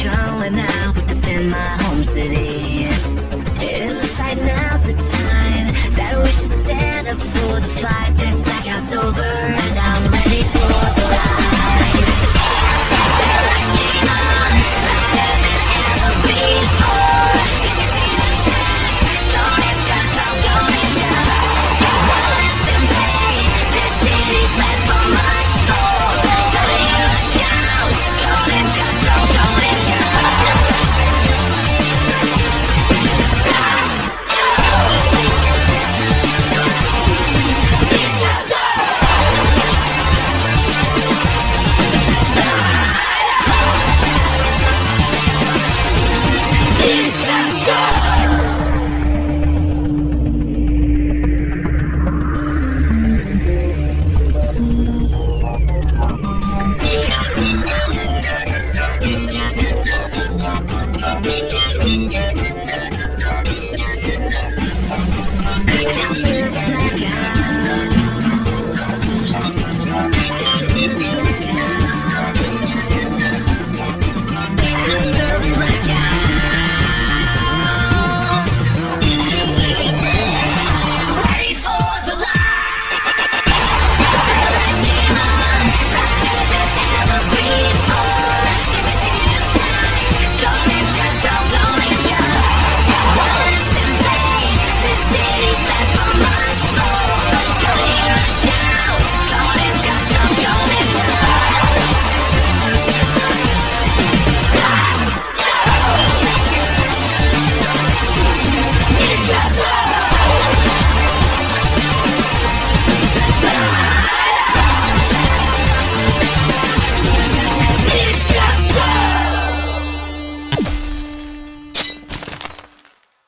going, I would defend my home city. It looks like now's the time that we should stand up for the fight. This blackout's over and I'm ready for the light. The lights came on, brighter than ever before. Can you see the shine? Don't it jump, don't it jump. Won't let them fade. This city's meant for much more. Gonna hear us shout. Don't it jump, don't it jump.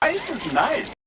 Ice is nice.